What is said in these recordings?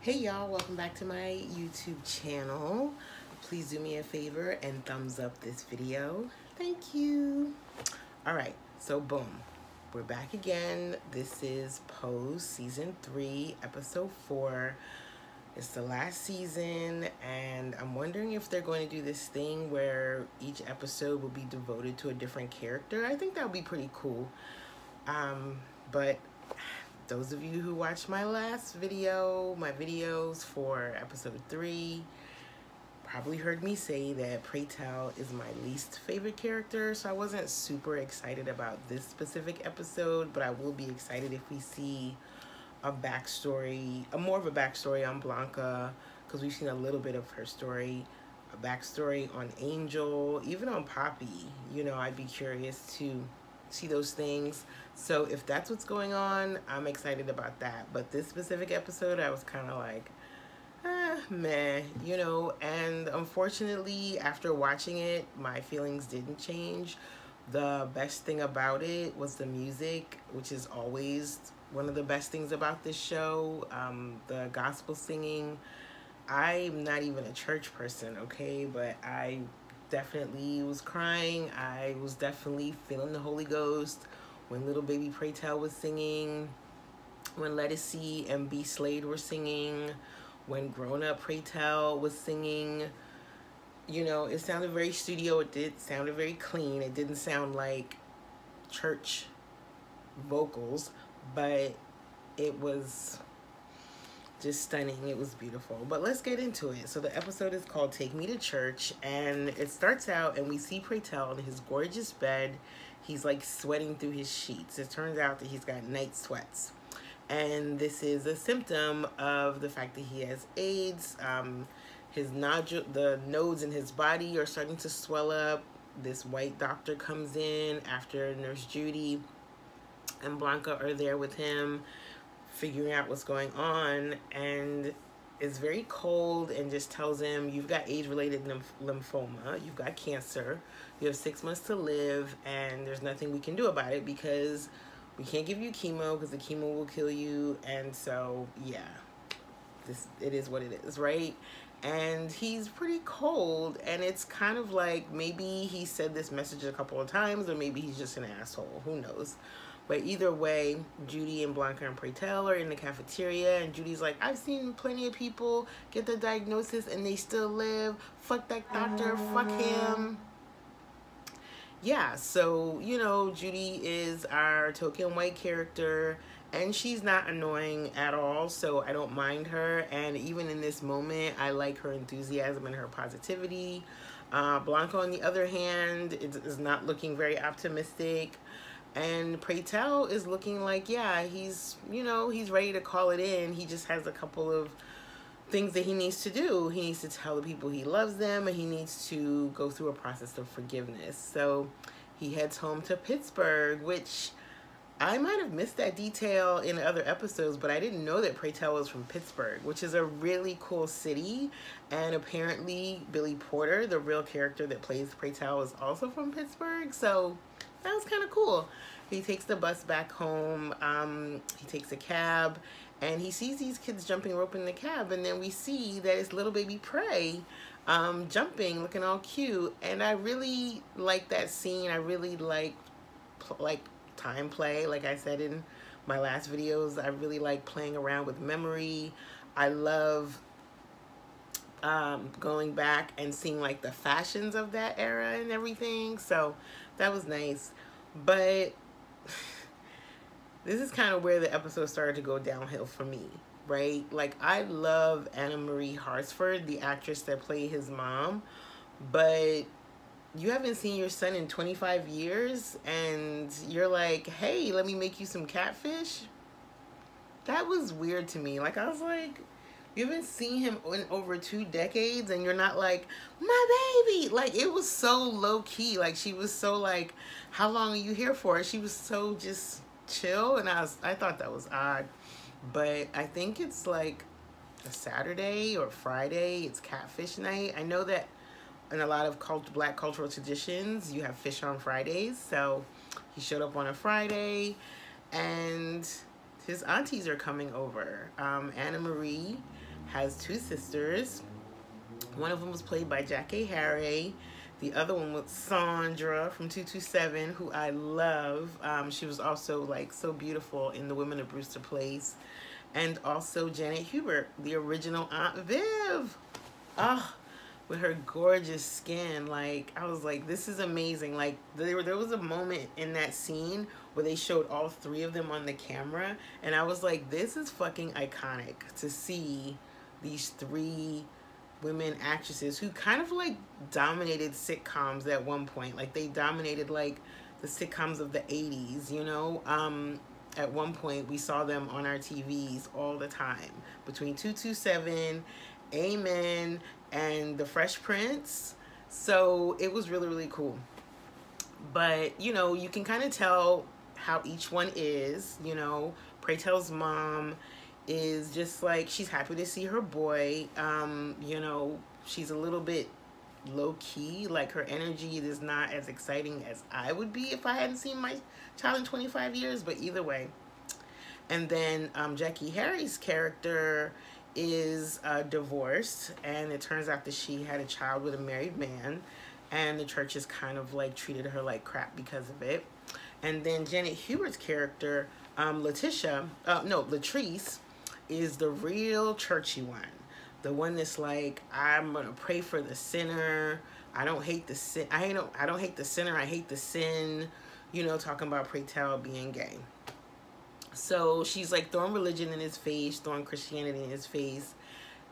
Hey y'all, welcome back to my YouTube channel. Please do me a favor and thumbs up this video. Thank you. All right, so boom, we're back again. This is Pose Season 3, Episode 4. It's the last season, and I'm wondering if they're going to do this thing where each episode will be devoted to a different character. I think that would be pretty cool. But those of you who watched my last video, my videos for episode 3, probably heard me say that Pray Tell is my least favorite character, so I wasn't super excited about this specific episode, but I will be excited if we see a backstory, more of a backstory on Blanca, because we've seen a little bit of her story, a backstory on Angel, even on Poppy. You know, I'd be curious to see those things. So if that's what's going on, I'm excited about that. But this specific episode, I was kind of like, meh, you know. And unfortunately, after watching it, my feelings didn't change. The best thing about it was the music, which is always one of the best things about this show. The gospel singing. I'm not even a church person, okay, but I definitely was crying. I was definitely feeling the Holy Ghost when little baby Pray Tell was singing, when Let Us See and Be Slayed were singing, when grown up Pray Tell was singing. You know, it sounded very studio. It sounded very clean. It didn't sound like church vocals, but it was just stunning. It was beautiful. But let's get into it. So the episode is called Take Me to Church, and it starts out and we see Pray Tell in his gorgeous bed. He's like sweating through his sheets. It turns out that he's got night sweats, and this is a symptom of the fact that he has AIDS. The nodes in his body are starting to swell up. This white doctor comes in after Nurse Judy and Blanca are there with him, figuring out what's going on, and is very cold and just tells him, you've got age-related lymphoma, you've got cancer, you have 6 months to live, and there's nothing we can do about it because we can't give you chemo because the chemo will kill you. And so yeah, it is what it is, right? And he's pretty cold, and it's kind of like maybe he said this message a couple of times, or maybe he's just an asshole, who knows. But either way, Judy and Blanca and Pray Tell are in the cafeteria, and Judy's like, I've seen plenty of people get the diagnosis and they still live. Fuck that doctor, fuck him. Yeah, so, you know, Judy is our token white character, and she's not annoying at all, so I don't mind her. And even in this moment, I like her enthusiasm and her positivity. Blanca, on the other hand, is not looking very optimistic. And Pray Tell is looking like, yeah, he's, you know, he's ready to call it in. He just has a couple of things that he needs to do. He needs to tell the people he loves them, and he needs to go through a process of forgiveness. So he heads home to Pittsburgh, which I might have missed that detail in other episodes, but I didn't know that Pray Tell was from Pittsburgh, which is a really cool city. And apparently Billy Porter, the real character that plays Pray Tell, is also from Pittsburgh. So that was kind of cool. He takes the bus back home. He takes a cab, and he sees these kids jumping rope in the cab, and then we see that it's little baby Pray jumping, looking all cute. And I really like that scene. I really like time play. Like I said in my last videos, I really like playing around with memory. I love going back and seeing like the fashions of that era and everything. So that was nice. But this is kind of where the episode started to go downhill for me, right? Like, I love Anna Marie Hartsford, the actress that played his mom, but you haven't seen your son in 25 years and you're like, hey, let me make you some catfish? That was weird to me. Like, I was like, you haven't seen him in over 2 decades and you're not like, my baby. Like, it was so low key. Like, she was so like, how long are you here for? She was so just chill, and I thought that was odd. But I think it's like a Saturday or Friday. It's catfish night. I know that in a lot of black cultural traditions, you have fish on Fridays. So he showed up on a Friday, and his aunties are coming over. Anna Marie has two sisters. One of them was played by Jackie Harry. The other one was Sandra from 227, who I love. She was also like so beautiful in The Women of Brewster Place. And also Janet Hubert, the original Aunt Viv. Oh, with her gorgeous skin. Like, I was like, this is amazing. Like, there was a moment in that scene where they showed all three of them on the camera. And I was like, this is fucking iconic to see these three women actresses who kind of like dominated sitcoms at one point. Like, they dominated like the sitcoms of the 80s, you know? At one point we saw them on our TVs all the time, between 227, Amen, and The Fresh Prince. So it was really, really cool. But, you know, you can kind of tell how each one is. You know, Pray Tell's mom is just like, she's happy to see her boy. You know, she's a little bit low-key. Like, her energy is not as exciting as I would be if I hadn't seen my child in 25 years, but either way. And then Jackie Harry's character is divorced, and it turns out that she had a child with a married man, and the church has kind of like treated her like crap because of it. And then Janet Hubert's character, Latrice, is the real churchy one. The one that's like, I'm gonna pray for the sinner. I don't hate the sin. I don't hate the sinner. I hate the sin. You know, talking about Pray Tell being gay. So she's like throwing religion in his face, throwing Christianity in his face,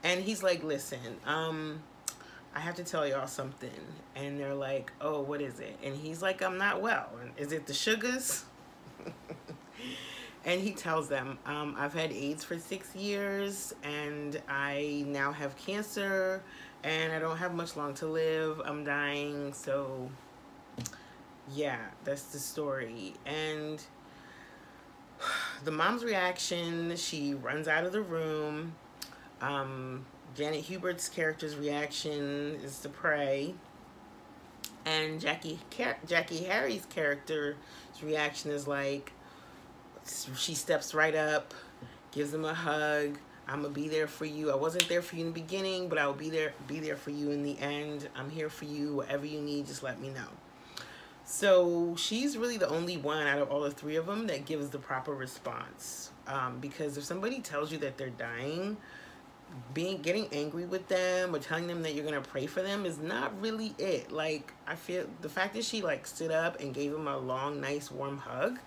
and he's like, "Listen, I have to tell y'all something." And they're like, "Oh, what is it?" And he's like, "I'm not well. Is it the sugars?" And he tells them, I've had AIDS for 6 years, and I now have cancer, and I don't have much long to live. I'm dying, so yeah, that's the story. And the mom's reaction, she runs out of the room. Janet Hubert's character's reaction is to pray. And Jackie Harry's character's reaction is like, she steps right up, gives him a hug. I'm gonna be there for you. I wasn't there for you in the beginning, but I will be there for you in the end. I'm here for you. Whatever you need, just let me know. So she's really the only one out of all the three of them that gives the proper response. Because if somebody tells you that they're dying, getting angry with them or telling them that you're gonna pray for them is not really it. Like, I feel the fact that she like stood up and gave him a long, nice, warm hug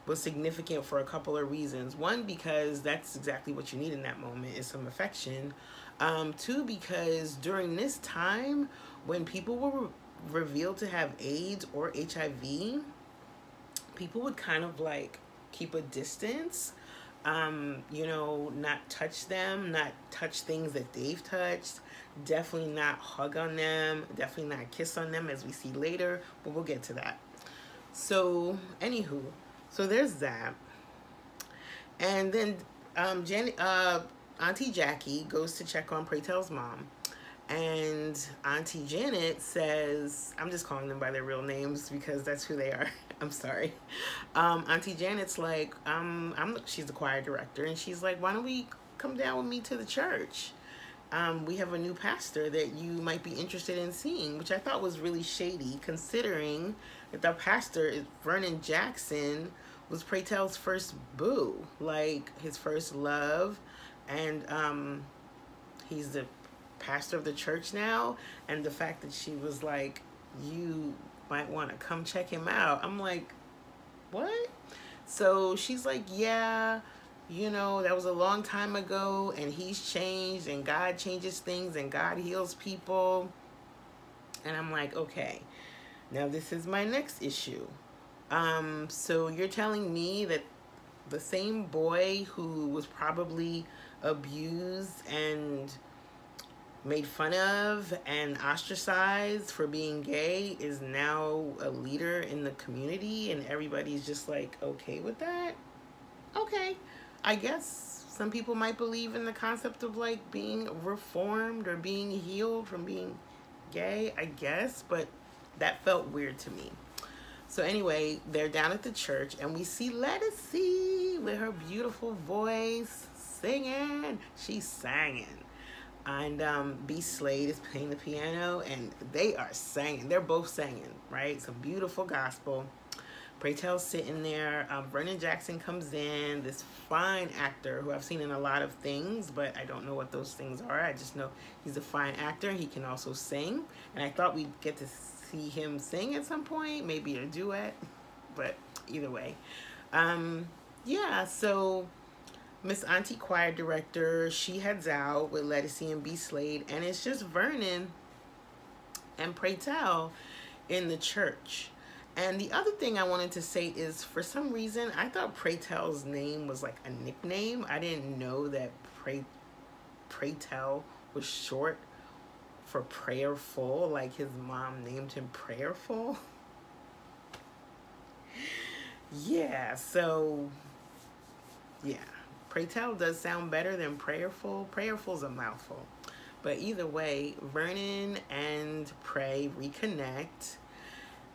was significant for a couple of reasons. One, because that's exactly what you need in that moment, is some affection. Two, because during this time when people were revealed to have AIDS or HIV, people would kind of like keep a distance, you know, not touch them, not touch things that they've touched, definitely not hug on them, definitely not kiss on them, as we see later, but we'll get to that. So anywho, so there's that. And then Auntie Jackie goes to check on Pray Tell's mom. And Auntie Janet says, I'm just calling them by their real names because that's who they are. I'm sorry. Auntie Janet's like, she's the choir director, and she's like, why don't we come down with me to the church? We have a new pastor that you might be interested in seeing, which I thought was really shady, considering that the pastor is Vernon Jackson, was Pray Tell's first boo, like his first love, and he's the pastor of the church now. And the fact that she was like, you might want to come check him out, I'm like, what? So she's like, yeah, you know, that was a long time ago, and he's changed, and God changes things, and God heals people. And I'm like, okay, now this is my next issue. So you're telling me that the same boy who was probably abused and made fun of and ostracized for being gay is now a leader in the community, and everybody's just like okay with that? Okay, I guess some people might believe in the concept of like being reformed or being healed from being gay, I guess, but that felt weird to me. So anyway, they're down at the church, and we see Lettucey with her beautiful voice singing. She's singing. And B Slade is playing the piano, and they are singing. They're both singing, right? Some beautiful gospel. Pray Tell's sitting there. Vernon Jackson comes in, this fine actor who I've seen in a lot of things, but I don't know what those things are. I just know he's a fine actor. He can also sing, and I thought we'd get to see him sing at some point, maybe a duet, but either way. Yeah, so Miss Auntie Choir Director, she heads out with Lettucey and B Slade, and it's just Vernon and Pray Tell in the church. And the other thing I wanted to say is, for some reason, I thought Pray Tell's name was like a nickname. I didn't know that Pray Tell was short for prayerful, like his mom named him Prayerful. Yeah, so, yeah. Pray Tell does sound better than prayerful. Prayerful's a mouthful. But either way, Vernon and Pray reconnect.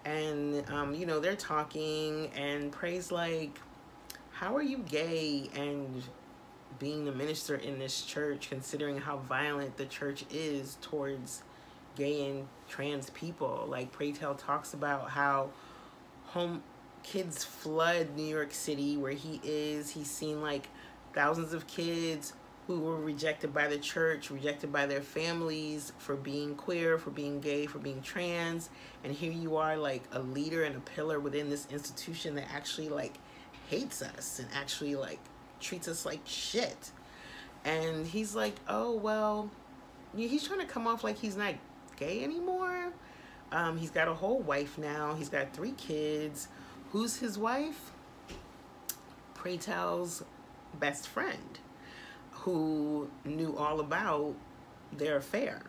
And, you know, they're talking, and Pray's like, how are you gay and being the minister in this church, considering how violent the church is towards gay and trans people? Like, Pray Tell talks about how kids flood New York City where he is. He's seen like thousands of kids who were rejected by the church, rejected by their families for being queer, for being gay, for being trans. And here you are, like a leader and a pillar within this institution that actually like hates us and actually like treats us like shit. And he's like, oh, well, he's trying to come off like he's not gay anymore. He's got a whole wife now. He's got 3 kids. Who's his wife? Pray Tell's best friend, who knew all about their affair.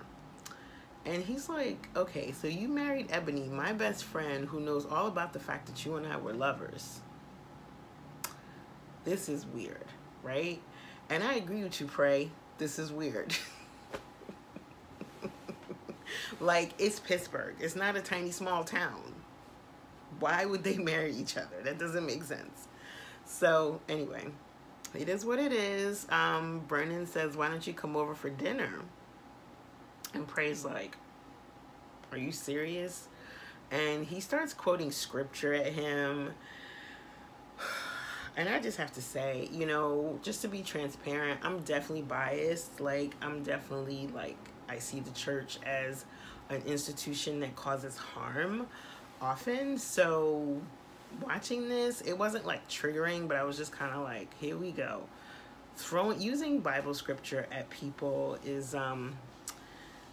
And he's like, okay, so you married Ebony, my best friend, who knows all about the fact that you and I were lovers. This is weird, right? And I agree with you, Pray. This is weird. Like, it's Pittsburgh. It's not a tiny, small town. Why would they marry each other? That doesn't make sense. So, anyway, it is what it is. Vernon says, why don't you come over for dinner? And Pray's like, are you serious? And he starts quoting scripture at him. And I just have to say, you know, just to be transparent, I'm definitely biased. Like, I'm definitely, like, I see the church as an institution that causes harm often. So watching this, it wasn't like triggering, but I was just kind of like, here we go. Using Bible scripture at people is,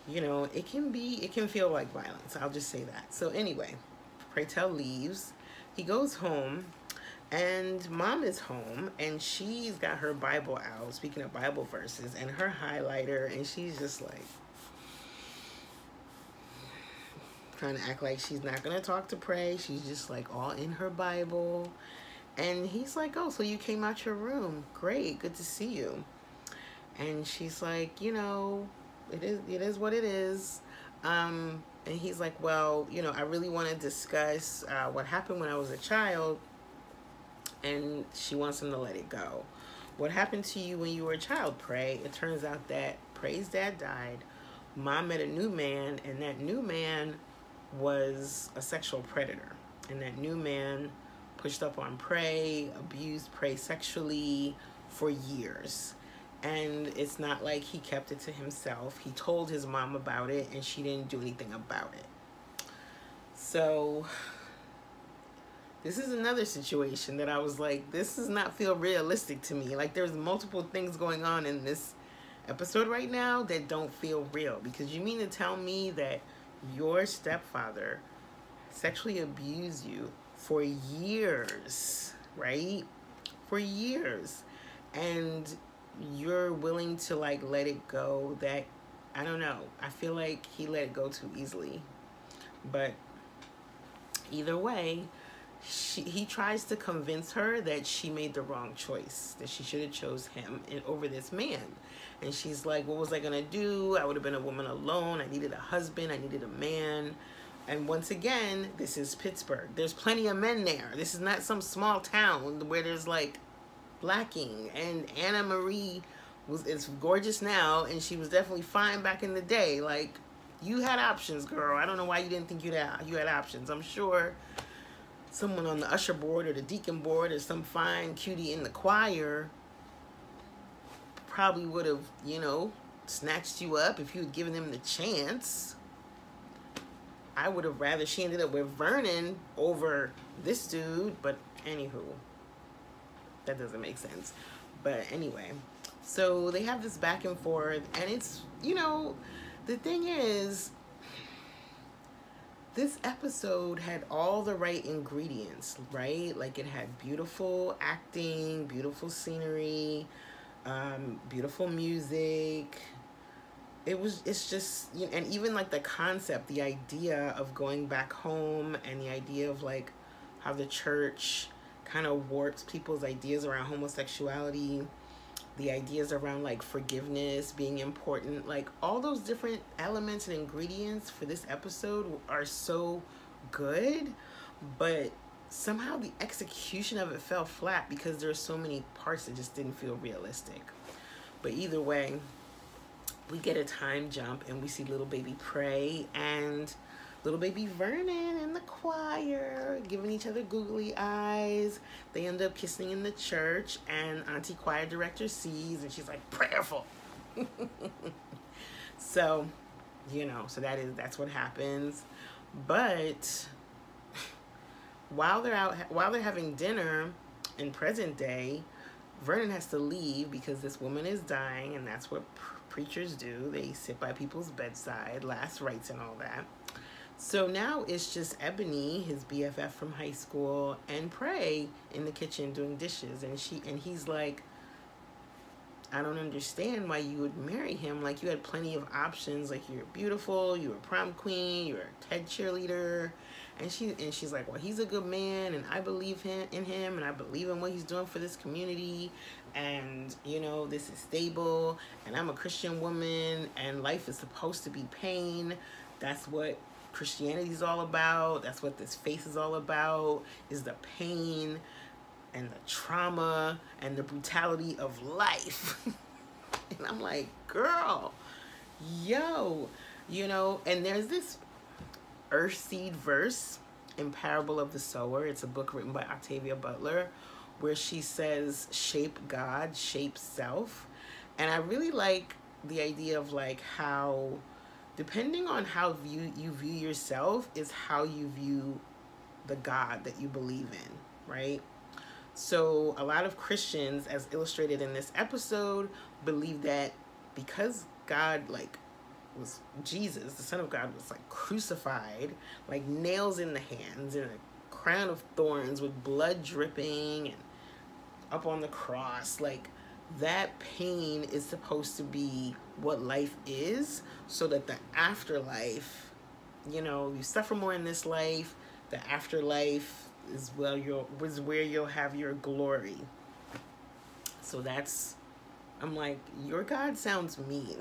you know, it can feel like violence. I'll just say that. So anyway, Pray Tell leaves. He goes home, and Mom is home, and she's got her Bible out, speaking of Bible verses, and her highlighter, and she's just like trying to act like she's not gonna talk to Pray. She's just like all in her Bible. And he's like, oh, so you came out your room. Great, good to see you. And she's like, you know, it is what it is. And he's like, well, you know, I really want to discuss what happened when I was a child. And she wants him to let it go. What happened to you when you were a child, Pray? It turns out that Pray's dad died. Mom met a new man, and that new man was a sexual predator. And that new man pushed up on Pray, abused Pray sexually for years. And it's not like he kept it to himself. He told his mom about it, and she didn't do anything about it. So this is another situation that I was like, this does not feel realistic to me. Like, there's multiple things going on in this episode right now that don't feel real. Because you mean to tell me that your stepfather sexually abused you for years, right? For years. And you're willing to like let it go? That, I don't know. I feel like he let it go too easily. But either way, he tries to convince her that she made the wrong choice, that she should have chose him over this man. And she's like, what was I gonna do? I would have been a woman alone. I needed a husband. I needed a man. And once again, this is Pittsburgh. There's plenty of men there. This is not some small town where there's like lacking. And Anna Marie it's gorgeous now, and she was definitely fine back in the day. Like, you had options, girl. I don't know why you didn't think you had options. I'm sure someone on the usher board or the deacon board or some fine cutie in the choir probably would have, you know, snatched you up if you had given them the chance. I would have rather she ended up with Vernon over this dude, but anywho, that doesn't make sense. But anyway, so they have this back and forth, and it's, you know, the thing is, this episode had all the right ingredients, right? Like, it had beautiful acting, beautiful scenery, beautiful music. It's just, you know, and even like the concept, the idea of going back home, and the idea of like how the church kind of warps people's ideas around homosexuality, the ideas around like forgiveness being important, like all those different elements and ingredients for this episode are so good, but somehow the execution of it fell flat because there's so many parts that just didn't feel realistic. But either way, we get a time jump and we see little baby Prey and little baby Vernon in the choir giving each other googly eyes. They end up kissing in the church, and Auntie Choir Director sees, and she's like, prayerful. So, you know, so that's what happens. But while they're having dinner in present day, Vernon has to leave because this woman is dying, and that's what preachers do. They sit by people's bedside, last rites and all that. So now it's just Ebony, his BFF from high school, and Prey in the kitchen doing dishes, and he's like, I don't understand why you would marry him. Like, you had plenty of options. Like, you're beautiful, you were prom queen, you were a TED cheerleader. And she's like, well, he's a good man, and I believe in him, and I believe in what he's doing for this community, and, you know, this is stable, and I'm a Christian woman, and life is supposed to be pain. That's what Christianity is all about. That's what this faith is all about, is the pain and the trauma and the brutality of life. And I'm like, girl, yo, you know. And there's this earthseed verse in Parable of the Sower. It's a book written by Octavia Butler, where she says, shape God, shape self. And I really like the idea of like how, depending on how you view yourself, is how you view the God that you believe in, right? So a lot of Christians, as illustrated in this episode, believe that because God, like, was Jesus, the Son of God, was like crucified, like nails in the hands and a crown of thorns with blood dripping and up on the cross, like that pain is supposed to be what life is, so that the afterlife, you know, you suffer more in this life, the afterlife is where you'll have your glory. So that's, I'm like, your God sounds mean.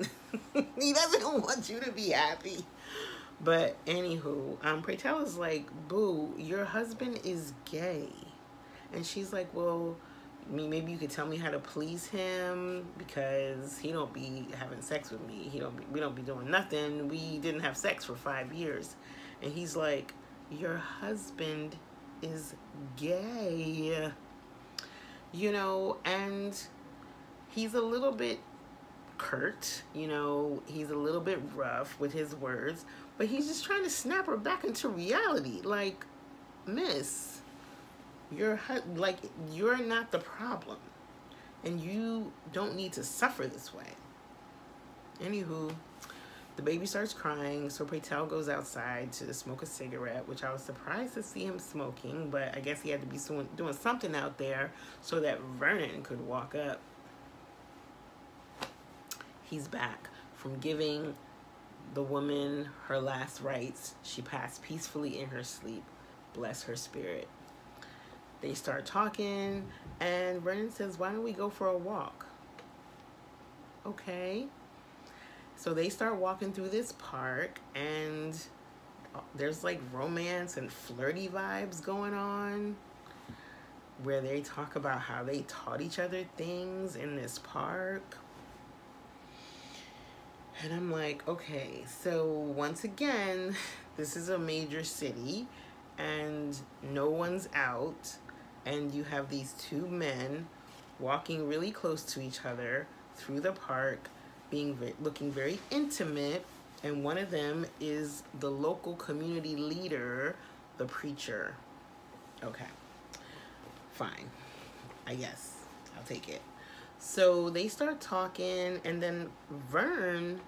He doesn't want you to be happy. But anywho, Praytell is like, boo, your husband is gay. And she's like, well, maybe you could tell me how to please him, because he don't be having sex with me. We don't be doing nothing. We didn't have sex for 5 years. And he's like, your husband is gay. You know, and he's a little bit curt, you know, he's a little bit rough with his words, but he's just trying to snap her back into reality. Like, miss, you're not the problem, and you don't need to suffer this way. Anywho, the baby starts crying, so Praytell goes outside to smoke a cigarette, which I was surprised to see him smoking, but I guess he had to be doing something out there so that Vernon could walk up. He's back from giving the woman her last rites. She passed peacefully in her sleep. Bless her spirit. They start talking, and Vernon says, why don't we go for a walk? Okay. So they start walking through this park, and there's like romance and flirty vibes going on, where they talk about how they taught each other things in this park. And I'm like, okay, so once again, this is a major city and no one's out, and you have these two men walking really close to each other through the park, looking very intimate, and one of them is the local community leader, the preacher. Okay, fine, I guess I'll take it. So they start talking, and then Vern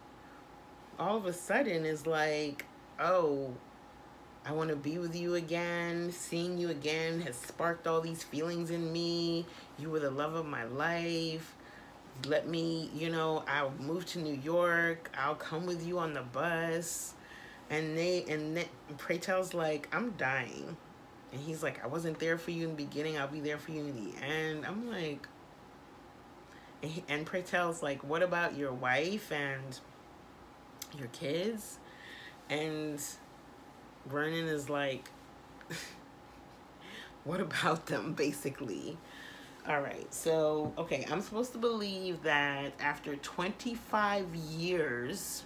all of a sudden is like, oh, I want to be with you again. Seeing you again has sparked all these feelings in me. You were the love of my life. Let me, I'll move to New York. I'll come with you on the bus. And then Pray Tell's like, I'm dying. And he's like, I wasn't there for you in the beginning. I'll be there for you in the end. I'm like, and Pray Tell's like, what about your wife and your kids? And Vernon is like, what about them, basically? All right, so, okay, I'm supposed to believe that after 25 years,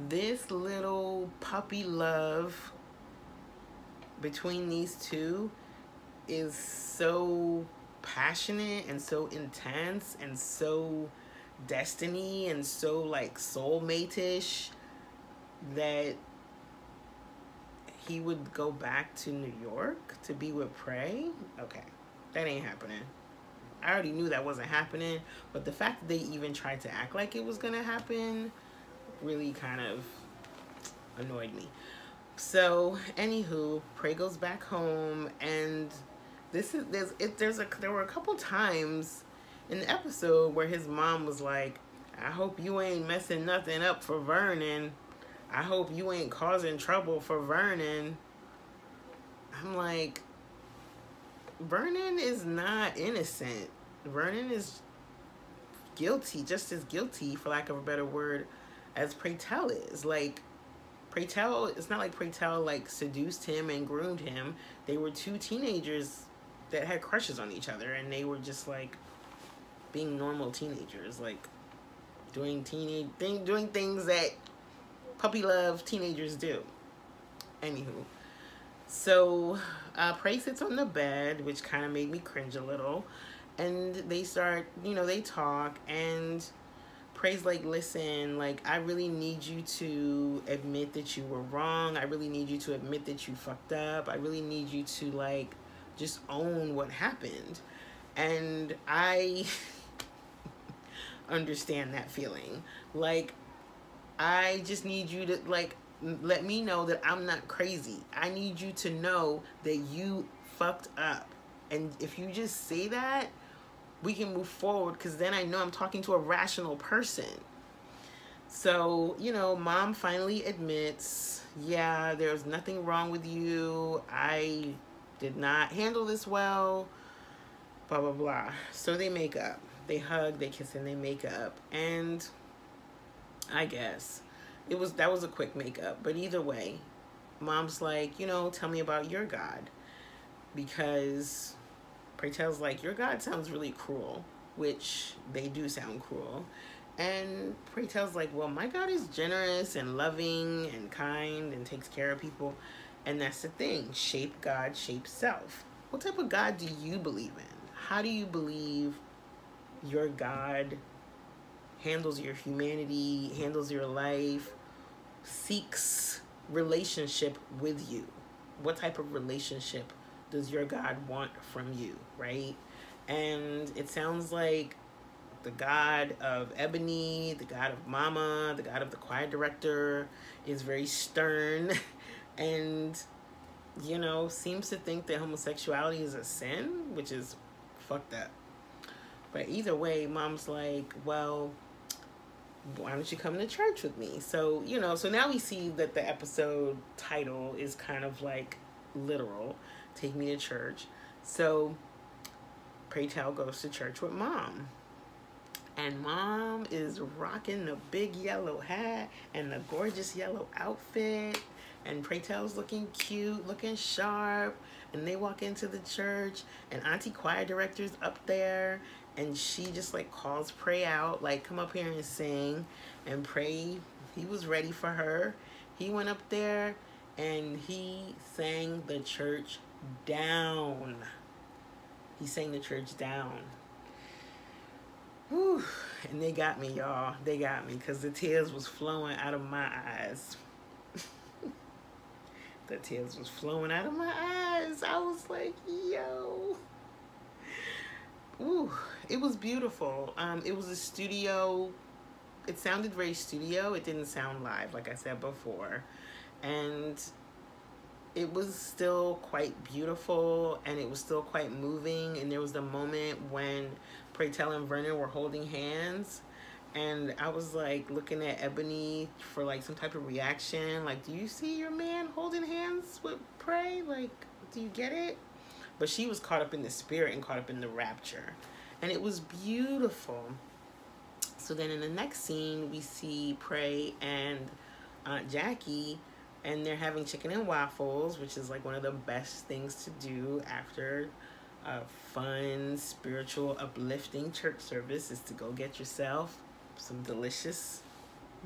this little puppy love between these two is so passionate and so intense and so destiny and so like soulmate-ish that he would go back to New York to be with Prey. Okay, that ain't happening. I already knew that wasn't happening, but the fact that they even tried to act like it was gonna happen really kind of annoyed me. So anywho, Prey goes back home, and there were a couple times in the episode where his mom was like, I hope you ain't messing nothing up for Vernon. I hope you ain't causing trouble for Vernon. I'm like, Vernon is not innocent. Vernon is guilty, just as guilty, for lack of a better word, as Pray Tell is. Like, Pray Tell, it's not like Pray Tell like seduced him and groomed him. They were two teenagers that had crushes on each other, and they were just like being normal teenagers, like doing things that puppy love teenagers do. Anywho, so Prey sits on the bed, which kind of made me cringe a little, and they start, they talk, and Prey's like, listen, like, I really need you to admit that you were wrong. I really need you to admit that you fucked up. I really need you to like just own what happened. And I understand that feeling. Like, I just need you to like let me know that I'm not crazy. I need you to know that you fucked up. And if you just say that, we can move forward, because then I know I'm talking to a rational person. So, Mom finally admits, yeah, there's nothing wrong with you. I did not handle this well, blah, blah, blah. So they make up. They hug, they kiss, and they make up. And I guess that was a quick makeup. But either way, Mom's like, tell me about your God. Because Pray Tell's like, your God sounds really cruel, which they do sound cruel. And Pray Tell's like, well, my God is generous and loving and kind and takes care of people. And that's the thing. Shape God, shape self. What type of God do you believe in? How do you believe your God handles your humanity, handles your life, seeks relationship with you? What type of relationship does your God want from you, right? And it sounds like the God of Ebony, the God of Mama, the God of the choir director is very stern and, seems to think that homosexuality is a sin, which is fucked up. But either way, Mom's like, well, why don't you come to church with me? So, so now we see that the episode title is kind of like literal. Take me to church. So Pray Tell goes to church with Mom. And Mom is rocking the big yellow hat and the gorgeous yellow outfit. And Pray Tell's looking cute, looking sharp. And they walk into the church, and Auntie Choir Director's up there. and she just like calls Prey out, like, come up here and sing. And Prey, he was ready for her. He went up there and he sang the church down. He sang the church down. Whew. And they got me, y'all. They got me, because the tears was flowing out of my eyes. The tears was flowing out of my eyes. I was like, yo. Ooh, it was beautiful. It was a studio. It sounded very studio. It didn't sound live, like I said before. And it was still quite beautiful, and it was still quite moving. And there was the moment when Pray Tell and Vernon were holding hands, and I was like looking at Ebony for like some type of reaction. Like, do you see your man holding hands with Pray? Like, do you get it? But she was caught up in the spirit and caught up in the rapture. And it was beautiful. So then in the next scene, we see Pray and Aunt Jackie, and they're having chicken and waffles, which is like one of the best things to do after a fun, spiritual, uplifting church service, is to go get yourself some delicious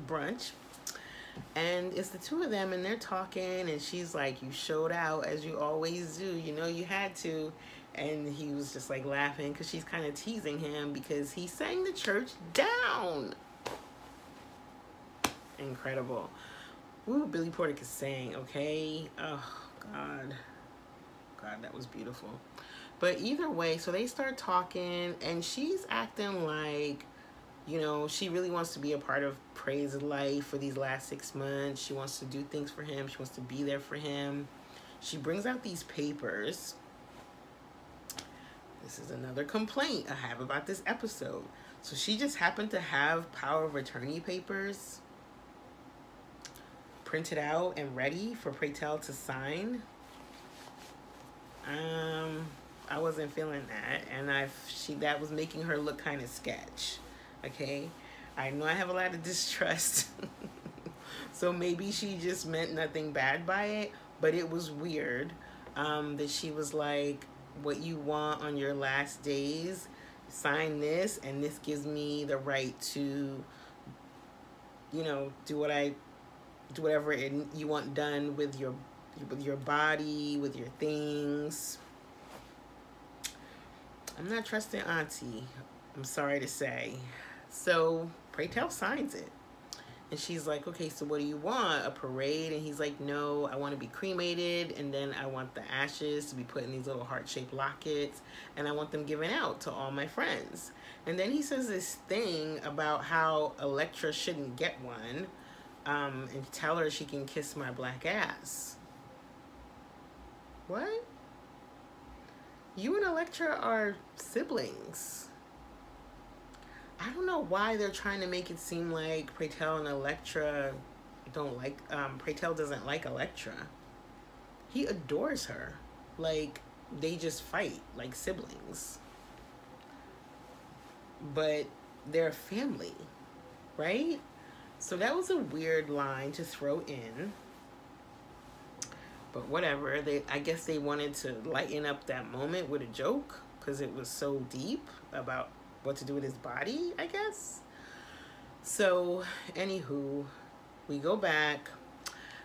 brunch. And it's the two of them, and they're talking, and she's like, you showed out as you always do, you know, you had to. And he was just like laughing, because she's kind of teasing him because he sang the church down. Incredible. Ooh, Billy Porter could sing, okay? Oh, God. God, that was beautiful. But either way, so they start talking, and she's acting like, you know, she really wants to be a part of Pray's life for these last 6 months. She wants to do things for him. She wants to be there for him. She brings out these papers. This is another complaint I have about this episode. So she just happened to have power of attorney papers printed out and ready for Pray Tell to sign. I wasn't feeling that, and that was making her look kind of sketch. Okay, I know I have a lot of distrust, so maybe she just meant nothing bad by it, but it was weird that she was like, what you want on your last days, sign this, and this gives me the right to, you know, do whatever you want done with your body, with your things. I'm not trusting Auntie, I'm sorry to say. So Pray Tell signs it, and she's like, okay, so what do you want, a parade? And he's like, no, I want to be cremated, and then I want the ashes to be put in these little heart-shaped lockets, and I want them given out to all my friends. And then he says this thing about how Elektra shouldn't get one, and tell her she can kiss my black ass. What? You and Elektra are siblings. I don't know why they're trying to make it seem like Pray Tell and Elektra don't like, Pray Tell doesn't like Elektra. He adores her. Like, they just fight like siblings. But they're family, right? So that was a weird line to throw in. But whatever, I guess they wanted to lighten up that moment with a joke, because it was so deep about what to do with his body, I guess. So, anywho, we go back.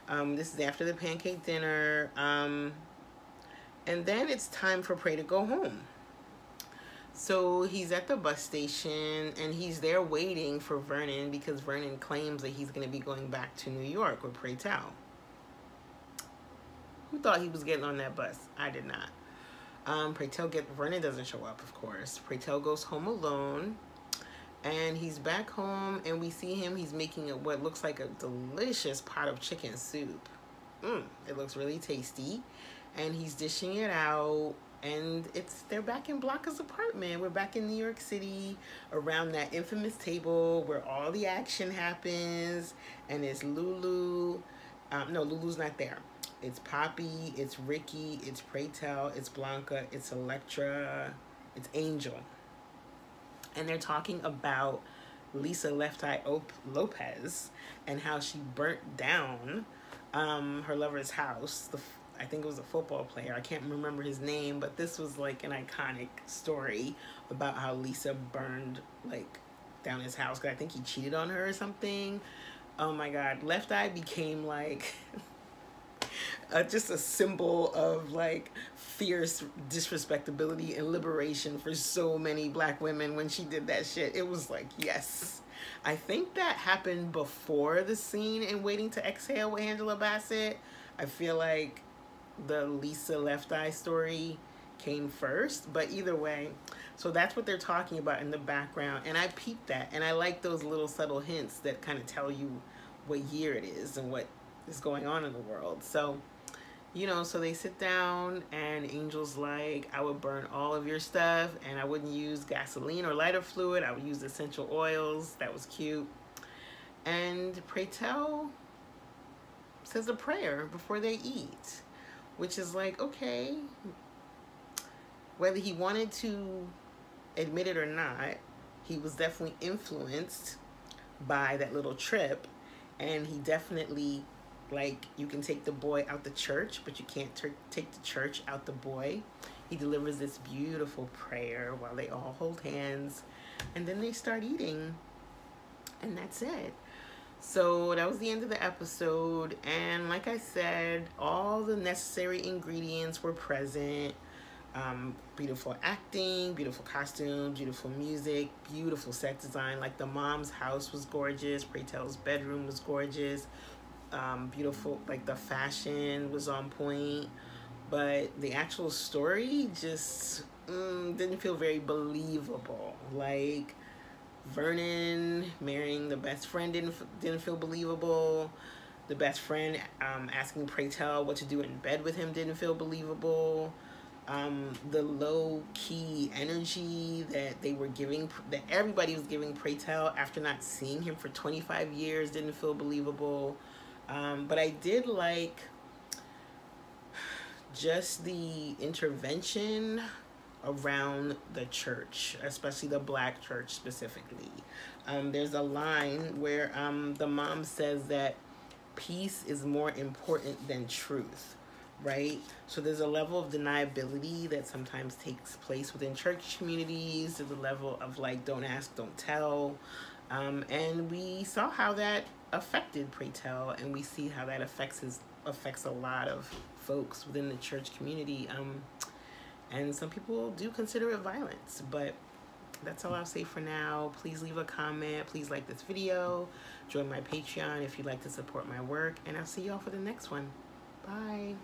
This is after the pancake dinner. And then it's time for Pray to go home. So he's at the bus station, and he's there waiting for Vernon, because Vernon claims that he's going to be going back to New York with Pray Tell. Who thought he was getting on that bus? I did not. Vernon doesn't show up, of course. Pray Tell goes home alone, and he's back home, and we see him. He's making what looks like a delicious pot of chicken soup. It looks really tasty, and he's dishing it out. And they're back in Blanca's apartment. We're back in New York City, around that infamous table where all the action happens, and it's Lulu. No, Lulu's not there. It's Poppy, it's Ricky, it's Pray Tell, it's Blanca, it's Elektra, it's Angel. And they're talking about Lisa Left Eye Lopez and how she burnt down her lover's house I think it was a football player. I can't remember his name, but this was like an iconic story about how Lisa burned like down his house because I think he cheated on her or something. Oh my God, Left Eye became like just a symbol of like fierce disrespectability and liberation for so many black women when she did that shit. It was like, yes. I think that happened before the scene in Waiting to Exhale with Angela Bassett. I feel like the Lisa Left Eye story came first, but either way, so that's what they're talking about in the background, and I peeped that, and I like those little subtle hints that kind of tell you what year it is and what is going on in the world. So, you know, so they sit down and Angel's like, I would burn all of your stuff and I wouldn't use gasoline or lighter fluid. I would use essential oils. That was cute. And Pray Tell says a prayer before they eat, which is like, okay, whether he wanted to admit it or not, he was definitely influenced by that little trip, and he definitely, like, you can take the boy out the church, but you can't take the church out the boy. He delivers this beautiful prayer while they all hold hands, and then they start eating, and that's it. So that was the end of the episode, and like I said, all the necessary ingredients were present. Beautiful acting, beautiful costumes, beautiful music, beautiful set design. Like the mom's house was gorgeous, Pray Tell's bedroom was gorgeous, beautiful, like the fashion was on point, but the actual story just didn't feel very believable. Like Vernon marrying the best friend didn't feel believable. The best friend asking Pray Tell what to do in bed with him didn't feel believable. The low-key energy that they were giving, that everybody was giving Pray Tell after not seeing him for 25 years didn't feel believable. But I did like just the intervention around the church, especially the black church specifically. There's a line where the mom says that peace is more important than truth. Right? So there's a level of deniability that sometimes takes place within church communities. There's a level of like, don't ask, don't tell. And we saw how that affected Pray Tell, and we see how that affects a lot of folks within the church community. And some people do consider it violence, but that's all I'll say for now. Please leave a comment. Please like this video. Join my Patreon if you'd like to support my work, and I'll see y'all for the next one. Bye.